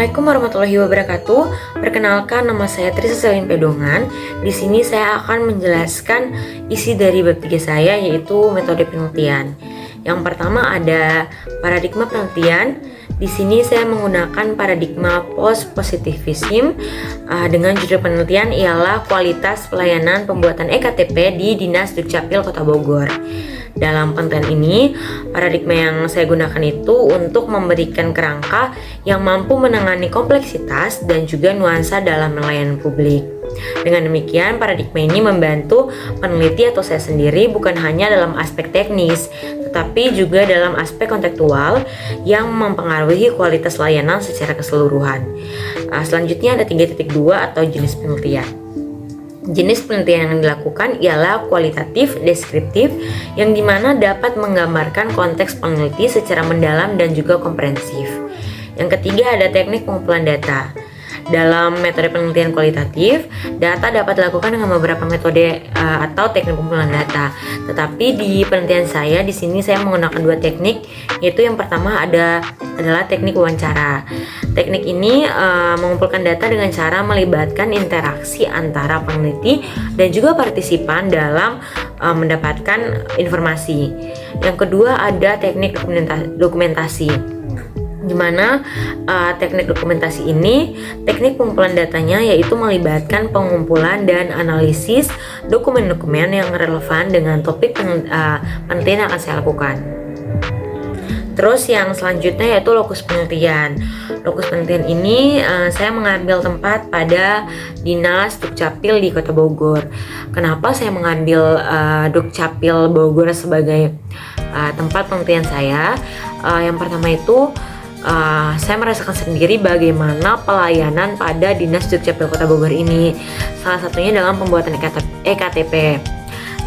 Assalamualaikum warahmatullahi wabarakatuh. Perkenalkan, nama saya Trisa Selin Pedongan. Di sini saya akan menjelaskan isi dari bab 3 saya, yaitu metode penelitian. Yang pertama ada paradigma penelitian. Di sini saya menggunakan paradigma post-positivism dengan judul penelitian ialah kualitas pelayanan pembuatan EKTP di Dinas Dukcapil Kota Bogor. Dalam penelitian ini, paradigma yang saya gunakan itu untuk memberikan kerangka yang mampu menangani kompleksitas dan juga nuansa dalam pelayanan publik. Dengan demikian, paradigma ini membantu peneliti atau saya sendiri bukan hanya dalam aspek teknis, tetapi juga dalam aspek kontekstual yang mempengaruhi kualitas layanan secara keseluruhan. Selanjutnya ada 3.2 atau jenis penelitian. Jenis penelitian yang dilakukan ialah kualitatif, deskriptif, yang dimana dapat menggambarkan konteks peneliti secara mendalam dan juga komprehensif. Yang ketiga ada teknik pengumpulan data. Dalam metode penelitian kualitatif, data dapat dilakukan dengan beberapa metode atau teknik pengumpulan data. Tetapi di penelitian saya di sini saya menggunakan 2 teknik, yaitu yang pertama adalah teknik wawancara. Teknik ini mengumpulkan data dengan cara melibatkan interaksi antara peneliti dan juga partisipan dalam mendapatkan informasi. Yang kedua ada teknik dokumentasi. Di mana teknik dokumentasi ini, teknik pengumpulan datanya yaitu melibatkan pengumpulan dan analisis dokumen-dokumen yang relevan dengan topik penelitian yang akan saya lakukan. Terus yang selanjutnya yaitu lokus penelitian. Lokus penelitian ini saya mengambil tempat pada Dinas Dukcapil di Kota Bogor. Kenapa saya mengambil Dukcapil Bogor sebagai tempat penelitian saya? Yang pertama itu saya merasakan sendiri bagaimana pelayanan pada Dinas Dukcapil Kota Bogor ini. Salah satunya dalam pembuatan EKTP.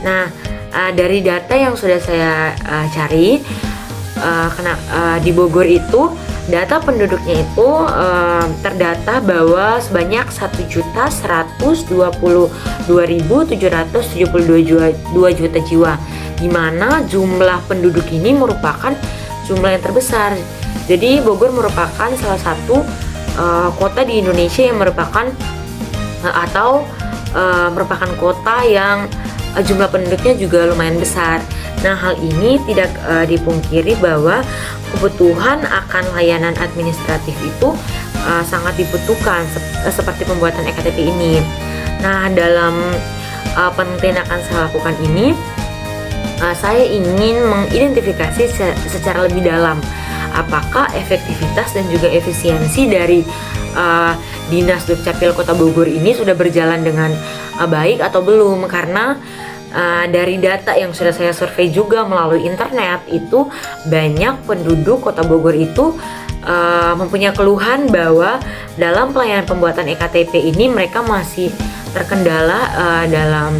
Nah, dari data yang sudah saya cari, di Bogor itu data penduduknya itu terdata bahwa sebanyak 1.122.772 juta jiwa, di mana jumlah penduduk ini merupakan jumlah yang terbesar. Jadi Bogor merupakan salah satu kota di Indonesia yang merupakan merupakan kota yang jumlah penduduknya juga lumayan besar. Nah, hal ini tidak dipungkiri bahwa kebutuhan akan layanan administratif itu sangat dibutuhkan seperti pembuatan EKTP ini. Nah, dalam penelitian yang akan saya lakukan ini, saya ingin mengidentifikasi secara lebih dalam apakah efektivitas dan juga efisiensi dari Dinas Dukcapil Kota Bogor ini sudah berjalan dengan baik atau belum. Karena dari data yang sudah saya survei juga melalui internet, itu banyak penduduk Kota Bogor itu mempunyai keluhan bahwa dalam pelayanan pembuatan EKTP ini mereka masih terkendala dalam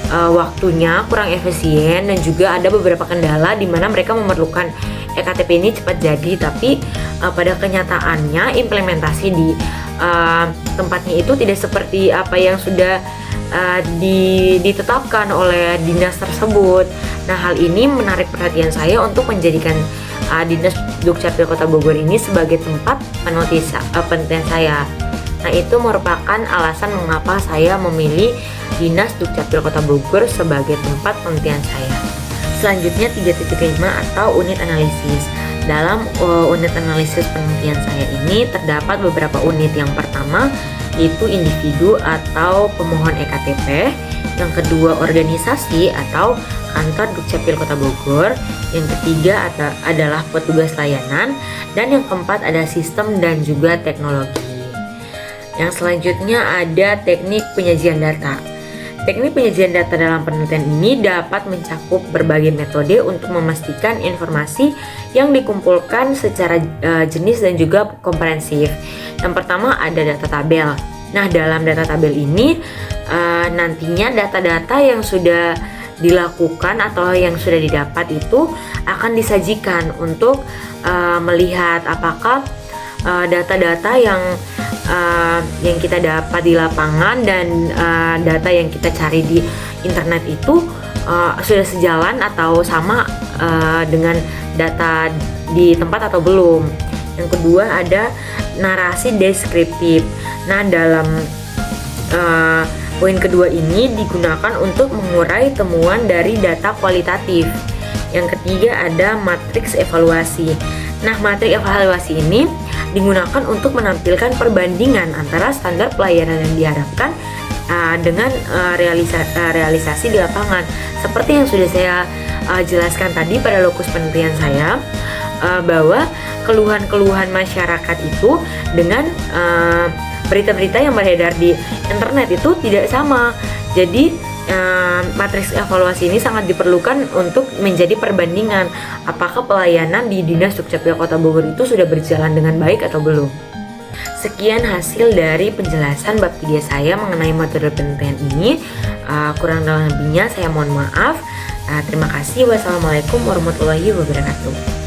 waktunya kurang efisien, dan juga ada beberapa kendala di mana mereka memerlukan EKTP ini cepat jadi, tapi pada kenyataannya implementasi di tempatnya itu tidak seperti apa yang sudah ditetapkan oleh dinas tersebut. Nah, hal ini menarik perhatian saya untuk menjadikan Dinas Dukcapil Kota Bogor ini sebagai tempat penelitian saya. Nah, itu merupakan alasan mengapa saya memilih Dinas Dukcapil Kota Bogor sebagai tempat penelitian saya. Selanjutnya 3.5 atau unit analisis. Dalam unit analisis penelitian saya ini terdapat beberapa unit. Yang pertama yaitu individu atau pemohon EKTP. Yang kedua organisasi atau kantor Dukcapil Kota Bogor. Yang ketiga adalah petugas layanan. Dan yang keempat ada sistem dan juga teknologi. Yang selanjutnya ada teknik penyajian data. Teknik penyajian data dalam penelitian ini dapat mencakup berbagai metode untuk memastikan informasi yang dikumpulkan secara jenis dan juga komprehensif. Yang pertama ada data tabel. Nah, dalam data tabel ini nantinya data-data yang sudah dilakukan atau yang sudah didapat itu akan disajikan untuk melihat apakah data-data yang kita dapat di lapangan dan data yang kita cari di internet itu sudah sejalan atau sama dengan data di tempat atau belum. Yang kedua ada narasi deskriptif. Nah, dalam poin kedua ini digunakan untuk mengurai temuan dari data kualitatif. Yang ketiga ada matriks evaluasi. Nah, matriks evaluasi ini digunakan untuk menampilkan perbandingan antara standar pelayanan yang diharapkan dengan realisasi di lapangan. Seperti yang sudah saya jelaskan tadi pada lokus penelitian saya, bahwa keluhan-keluhan masyarakat itu dengan berita-berita yang beredar di internet itu tidak sama. Jadi matriks evaluasi ini sangat diperlukan untuk menjadi perbandingan apakah pelayanan di Dinas Dukcapil Kota Bogor itu sudah berjalan dengan baik atau belum. Sekian hasil dari penjelasan bab 3 saya mengenai metode penelitian ini. Kurang dan lebihnya saya mohon maaf. Terima kasih. Wassalamualaikum warahmatullahi wabarakatuh.